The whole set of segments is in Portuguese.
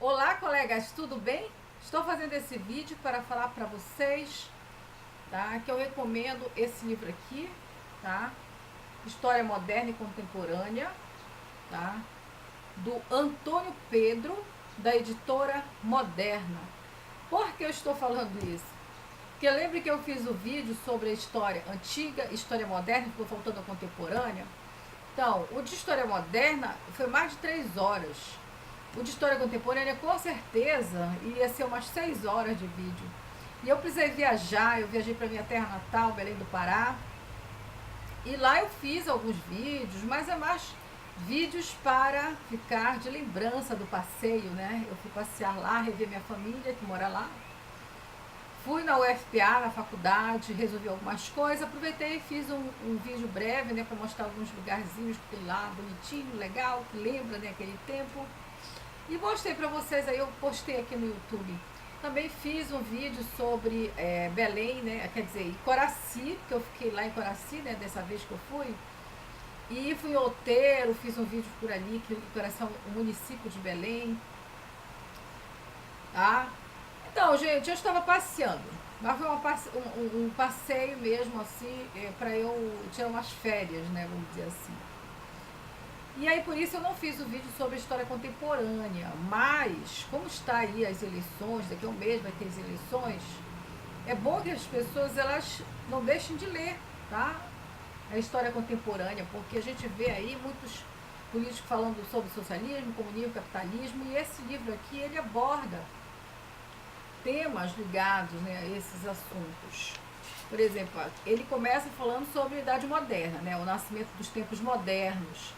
Olá, colegas, tudo bem? Estou fazendo esse vídeo para falar para vocês, tá? Que eu recomendo esse livro aqui, tá? História Moderna e Contemporânea, tá? Do Antônio Pedro, da editora Moderna. Por que eu estou falando isso? Porque lembre que eu fiz o vídeo sobre a história antiga, história moderna, ficou faltando a contemporânea. Então, o de história moderna foi mais de 3 horas. O de história contemporânea, com certeza, ia ser umas 6 horas de vídeo. E eu precisei viajar, eu viajei para minha terra natal, Belém do Pará. E lá eu fiz alguns vídeos, mas é mais vídeos para ficar de lembrança do passeio, né? Eu fui passear lá, rever minha família que mora lá. Fui na UFPA, na faculdade, resolvi algumas coisas, aproveitei e fiz um vídeo breve, né, para mostrar alguns lugarzinhos que tem lá, bonitinho, legal, que lembra, né, aquele tempo. E mostrei para vocês aí, eu postei aqui no YouTube. Também fiz um vídeo sobre Belém, né, quer dizer, Coraci, porque eu fiquei lá em Coraci, né, dessa vez que eu fui. E fui em Outeiro, fiz um vídeo por ali, que Coraci é um município de Belém. Tá? Então, gente, eu estava passeando. Mas foi um passeio mesmo, assim, para eu tirar umas férias, né, vamos dizer assim. E aí, por isso, eu não fiz o vídeo sobre a história contemporânea. Mas, como está aí as eleições, daqui a um mês vai ter as eleições, é bom que as pessoas elas não deixem de ler, tá? A história contemporânea, porque a gente vê aí muitos políticos falando sobre socialismo, comunismo, capitalismo, e esse livro aqui, ele aborda temas ligados, né, a esses assuntos. Por exemplo, ele começa falando sobre a Idade Moderna, né, o nascimento dos tempos modernos,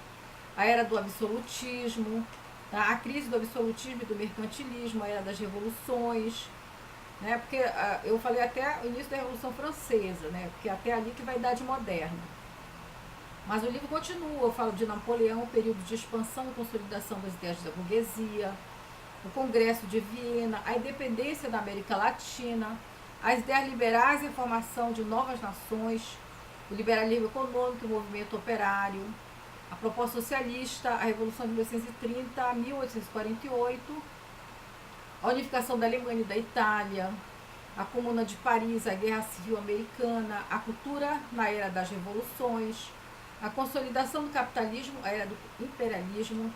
a era do absolutismo, tá, a crise do absolutismo e do mercantilismo, a era das revoluções, né, porque eu falei até o início da Revolução Francesa, né, porque até ali que vai a Idade Moderna. Mas o livro continua, eu falo de Napoleão, período de expansão e consolidação das ideias da burguesia, o Congresso de Viena, a independência da América Latina, as ideias liberais e a formação de novas nações, o liberalismo econômico e o movimento operário, a proposta socialista, a Revolução de 1830 a 1848, a unificação da Alemanha e da Itália, a Comuna de Paris, a Guerra Civil Americana, a cultura na era das revoluções, a consolidação do capitalismo, a era do imperialismo,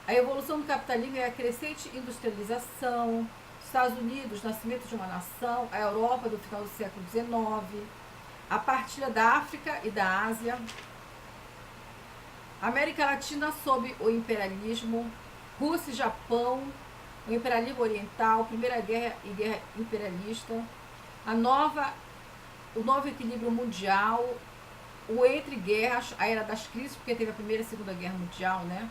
a evolução do capitalismo e a crescente industrialização, Estados Unidos, nascimento de uma nação, a Europa do final do século XIX, a partilha da África e da Ásia, a América Latina sob o imperialismo, Rússia e Japão, o imperialismo oriental, Primeira Guerra e Guerra Imperialista, o novo equilíbrio mundial, o entre guerras, a era das crises, porque teve a Primeira e a Segunda Guerra Mundial, né?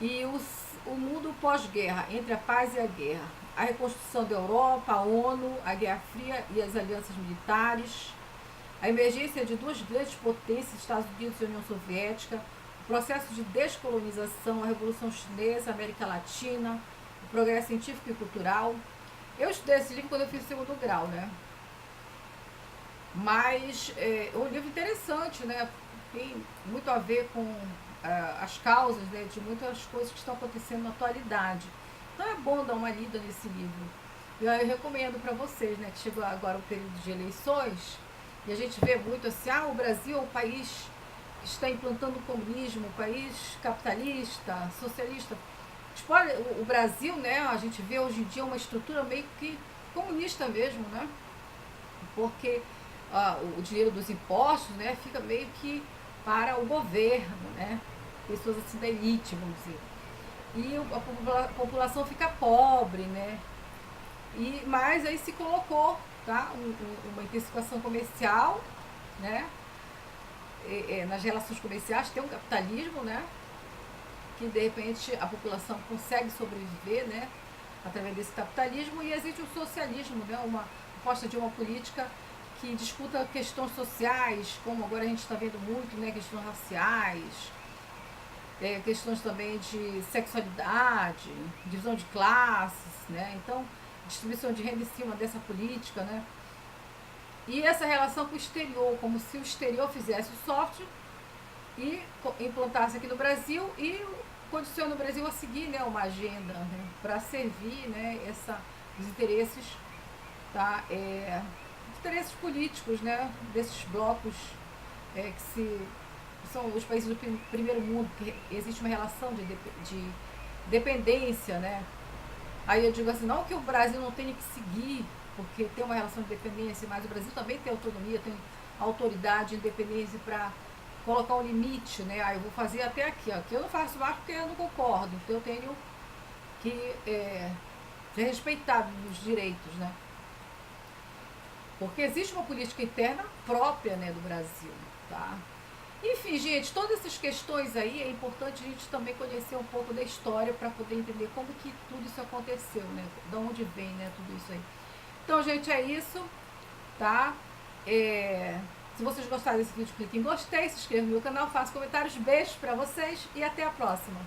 E o mundo pós-guerra, entre a paz e a guerra, a reconstrução da Europa, a ONU, a Guerra Fria e as alianças militares, a emergência de duas grandes potências, Estados Unidos e União Soviética, o processo de descolonização, a Revolução Chinesa, a América Latina, o progresso científico e cultural. Eu estudei esse livro quando eu fiz o segundo grau, né? Mas é um livro interessante, né? Tem muito a ver com as causas, né, de muitas coisas que estão acontecendo na atualidade. Então é bom dar uma lida nesse livro. E eu recomendo para vocês, né, que chegou agora o período de eleições, e a gente vê muito assim, o Brasil é o país que está implantando o comunismo, o país capitalista, socialista. Tipo, olha, o Brasil, né, a gente vê hoje em dia uma estrutura meio que comunista mesmo, né? Porque o dinheiro dos impostos, né, fica meio que para o governo, né? Pessoas assim da elite, vamos dizer. E a população fica pobre, né? Mas aí se colocou, tá? Uma intensificação comercial, né? Nas relações comerciais tem um capitalismo, né? Que de repente a população consegue sobreviver, né? Através desse capitalismo, e existe o socialismo, né? Uma proposta de uma política que disputa questões sociais, como agora a gente está vendo muito, né? Questões raciais, questões também de sexualidade, divisão de classes, né? Então, distribuição de renda em cima dessa política, né? E essa relação com o exterior, como se o exterior fizesse o software e implantasse aqui no Brasil, e condiciona o Brasil a seguir, né, uma agenda, né, para servir, né, os interesses, tá, os interesses políticos, né, desses blocos que são os países do primeiro mundo, que existe uma relação de dependência, né. Aí eu digo assim, não que o Brasil não tenha que seguir, porque tem uma relação de dependência, mas o Brasil também tem autonomia, tem autoridade, independência para colocar um limite, né? Aí eu vou fazer até aqui, ó. Aqui eu não faço mais porque eu não concordo, então eu tenho que ser respeitado nos direitos, né? Porque existe uma política interna própria, né, do Brasil, tá? Enfim, gente, todas essas questões aí é importante a gente também conhecer um pouco da história para poder entender como que tudo isso aconteceu, né? De onde vem, né, tudo isso aí. Então, gente, é isso, tá? Se vocês gostaram desse vídeo, clique em gostei, se inscreva no meu canal, faça comentários, beijos para vocês e até a próxima.